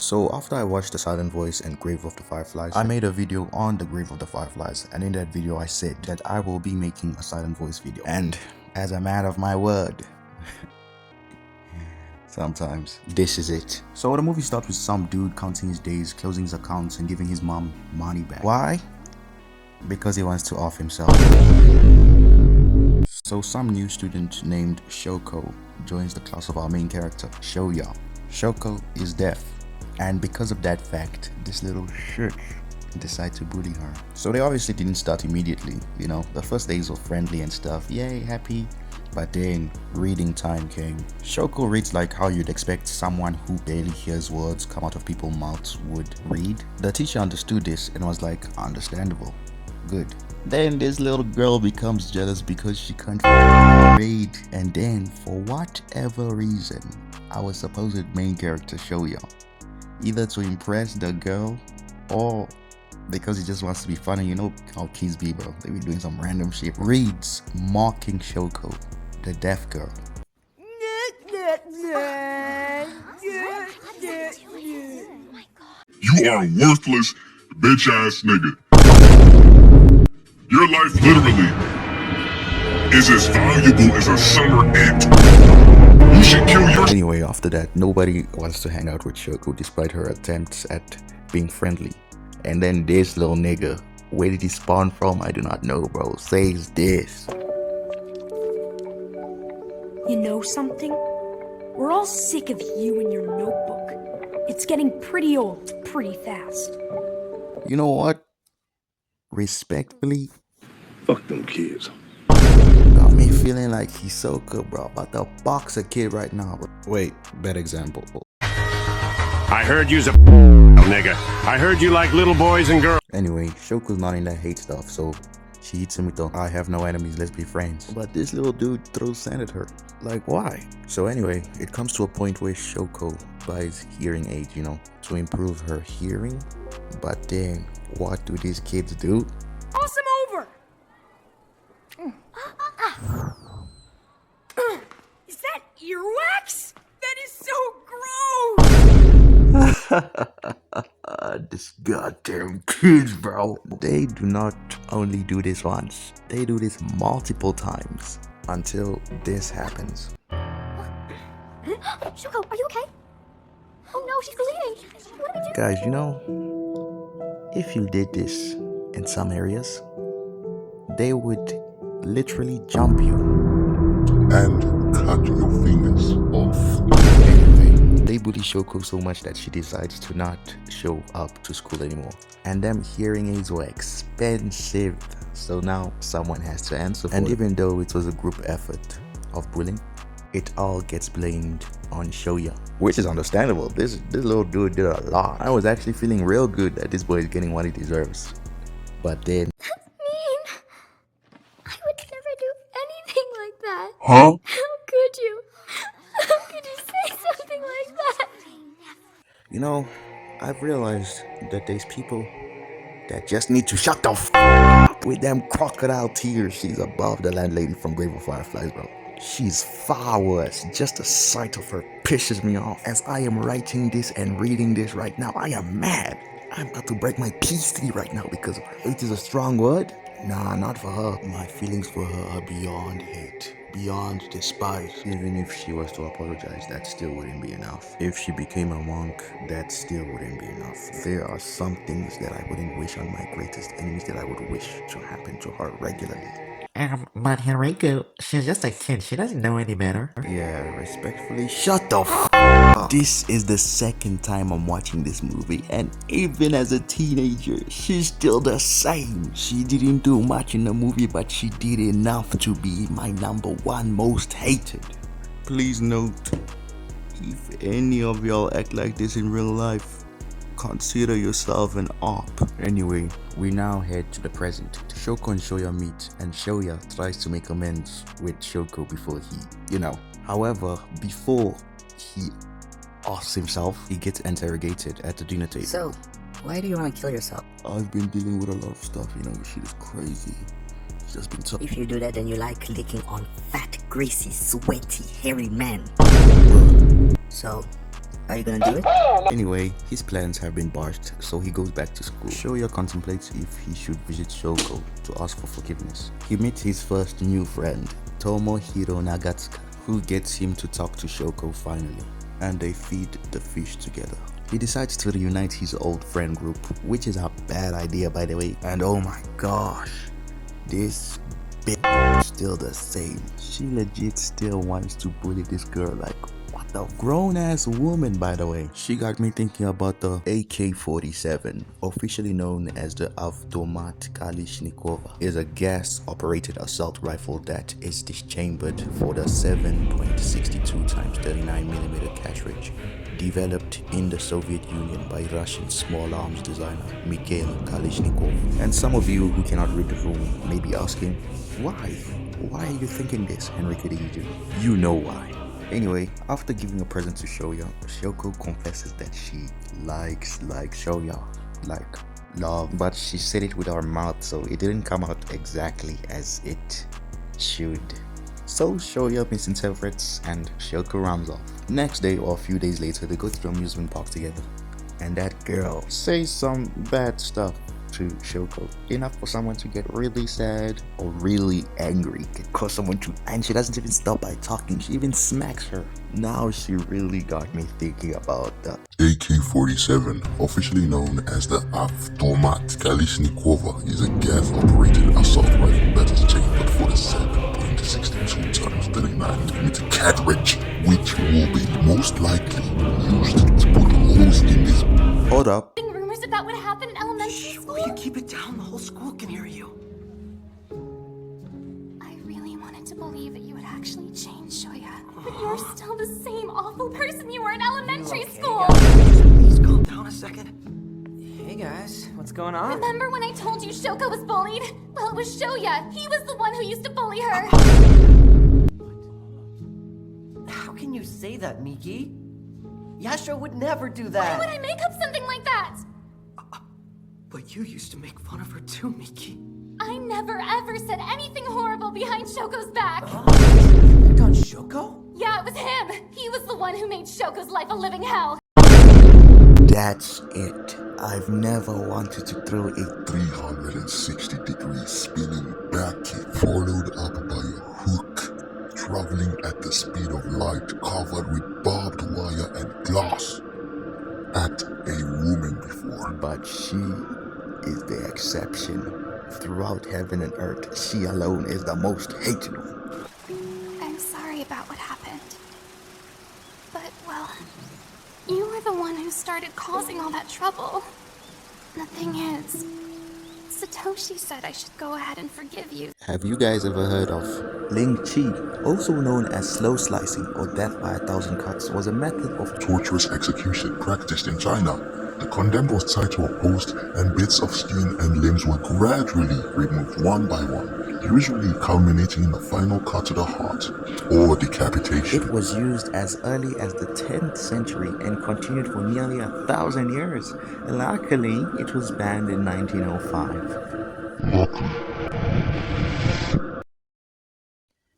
So after I watched The Silent Voice and Grave of the Fireflies, I made a video on the Grave of the Fireflies, and in that video I said that I will be making a Silent Voice video. And as a man of my word, sometimes this is it. So the movie starts with some dude counting his days, closing his accounts, and giving his mom money back. Why? Because he wants to off himself. So some new student named Shoko joins the class of our main character, Showya. Shoko is deaf, and because of that fact, this little shit decide to bully her. So they obviously didn't start immediately, you know. The first days were friendly and stuff, yay, happy. But then reading time came. Shoko reads like how you'd expect someone who barely hears words come out of people's mouths would read. The teacher understood this and was like, understandable, good. Then this little girl becomes jealous because she can't read, and then for whatever reason, our supposed main character Showya, either to impress the girl or because he just wants to be funny, you know how kids be, bro, they be doing some random shit, reads mocking Shoko, the deaf girl. You are a worthless, bitch ass nigga. Your life literally is as valuable as a summer ant. You should kill your— Anyway, after that, nobody wants to hang out with Shoko despite her attempts at being friendly. And then this little nigga, where did he spawn from? I do not know, bro, says this. You know something? We're all sick of you and your notebook. It's getting pretty old, pretty fast. You know what? Respectfully, Fuck them kids. got me feeling like he's so good, bro. About to box a kid right now, bro. Wait, bad example. I heard you's a nigga. I heard you like little boys and girls. Anyway, Shoko's not in that hate stuff, so she hits him with the I have no enemies, let's be friends. But this little dude throws sand at her. Like, why? So anyway, it comes to a point where Shoko buys hearing aids, you know, to improve her hearing. But then, what do these kids do? Toss him over! Is that earwax? That is so gross! This goddamn kids, bro. They do not only do this once, they do this multiple times until this happens. Shoko, are you okay? Oh no, she's bleeding. What do we do? Guys, you know, if you did this in some areas, they would literally jump you And cut your fingers off. anyway. They bully Shoko so much that she decides to not show up to school anymore. And them hearing aids were expensive, so now someone has to answer for it. And even though it was a group effort of bullying, it all gets blamed on Showya, which is understandable. This little dude did a lot. I was actually feeling real good that this boy is getting what he deserves. But then, That's mean. I would never do anything like that. Huh? How could you? How could you say something like that? you know, I've realized that there's people that just need to shut the f up with them crocodile tears. She's above the landlady from Grave of Fireflies, bro. She's far worse. Just the sight of her pisses me off. As I am writing this and reading this right now, I am mad. I'm about to break my peace tree right now because hate is a strong word. Nah, not for her. My feelings for her are beyond hate, beyond despise. Even if she was to apologize, that still wouldn't be enough. If she became a monk, that still wouldn't be enough. There are some things that I wouldn't wish on my greatest enemies that I would wish to happen to her regularly. But Henrico, she's just a kid. She doesn't know any better. Yeah, respectfully, shut the f up. This is the second time I'm watching this movie, and even as a teenager, she's still the same. She didn't do much in the movie, but she did enough to be my #1 most hated. Please note, if any of y'all act like this in real life, consider yourself an op. Anyway, we now head to the present. Shoko and Showya meet, and Showya tries to make amends with Shoko before he, However, before he offs himself, he gets interrogated at the dinner table. So, why do you want to kill yourself? I've been dealing with a lot of stuff, shit is crazy. It's just been tough. If you do that, then you like licking on fat, greasy, sweaty, hairy men. So, Are you gonna do it? Anyway, his plans have been botched, so he goes back to school. Showya contemplates if he should visit Shoko to ask for forgiveness. He meets his first new friend, Tomohiro Nagatsuka, who gets him to talk to Shoko finally, and they feed the fish together. He decides to reunite his old friend group, which is a bad idea by the way, and oh my gosh, this bitch is still the same. She legit still wants to bully this girl like what the grown-ass woman by the way. She got me thinking about the AK-47, officially known as the Avtomat Kalishnikova, is a gas-operated assault rifle that is dischambered for the 7.62x39mm cartridge, developed in the Soviet Union by Russian small arms designer Mikhail Kalishnikov. And some of you who cannot read the room may be asking, why? Why are you thinking this, Henrique Deiju? You know why. Anyway, after giving a present to Showya, Shoko confesses that she likes Showya, like love, but she said it with her mouth, so it didn't come out exactly as it should. So Showya misinterprets and Shoko runs off. Next day or a few days later, they go to the amusement park together, and that girl says some bad stuff to Shoko, enough for someone to get really sad or really angry, can cause someone to, and she doesn't even stop by talking, she even smacks her. Now she really got me thinking about the AK-47, officially known as the Avtomat Kalishnikova, is a gas-operated assault rifle that is chambered for the 7.62x39mm cartridge, which will be most likely used to put holes in this. Hold up. Rumors about what happened in elementary school? Will you keep it down? The whole school can hear you. I really wanted to believe that you would actually change, Showya. But you're still the same awful person you were in elementary school. Please calm down a second. Hey guys, what's going on? Remember when I told you Shoko was bullied? Well, it was Showya. He was the one who used to bully her. How can you say that, Miki? Yasha would never do that. Why would I make up something like that? But you used to make fun of her too, Miki. I never ever said anything horrible behind Shoko's back. You picked on Shoko? Yeah, it was him. He was the one who made Shoko's life a living hell. That's it. I've never wanted to throw a 360-degree spinning back kick followed up by a hook, traveling at the speed of light, covered with barbed wire and glass, at a woman before. but she is the exception. Throughout heaven and earth, she alone is the most hated one. I'm sorry about what happened. But, well, you were the one who started causing all that trouble. The thing is, Satoshi said I should go ahead and forgive you. Have you guys ever heard of Ling Chi? Also known as slow slicing or death by 1,000 cuts, was a method of Torturous execution practiced in China. The condemned was tied to a post and bits of skin and limbs were gradually removed one by one, usually culminating in the final cut to the heart or decapitation. It was used as early as the 10th century and continued for nearly 1,000 years. Luckily, it was banned in 1905.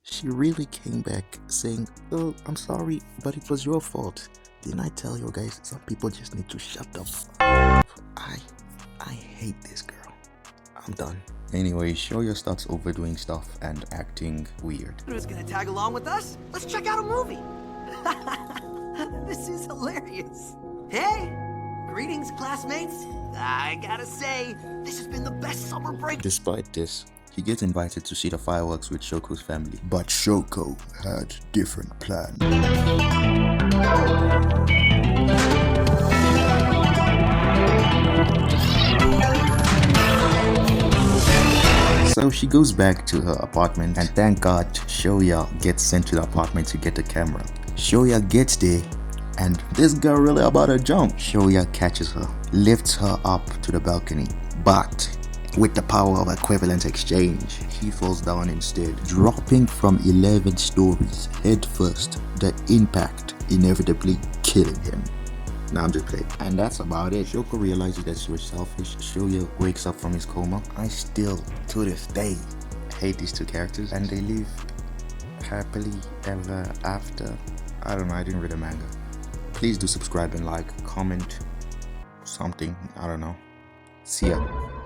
She really came back saying, "Oh, I'm sorry, but it was your fault. Didn't I tell you guys, some people just need to shut up." I hate this girl. I'm done. Anyway, Showya starts overdoing stuff and acting weird. Who's gonna tag along with us? Let's check out a movie. This is hilarious. Hey, greetings, classmates. I gotta say, this has been the best summer break. Despite this, he gets invited to see the fireworks with Shoko's family. But Shoko had different plans. So she goes back to her apartment, and thank God Showya gets sent to the apartment to get the camera. Showya gets there, and this girl really about to jump. Showya catches her, lifts her up to the balcony, but with the power of equivalent exchange, he falls down instead, dropping from 11 stories head first, the impact inevitably killing him. Now I'm just playing. And that's about it. Shoko realizes that she was selfish. Showya wakes up from his coma. I still, to this day, hate these two characters, and they live happily ever after. I don't know, I didn't read the manga. Please do subscribe and like, comment something. I don't know. See ya.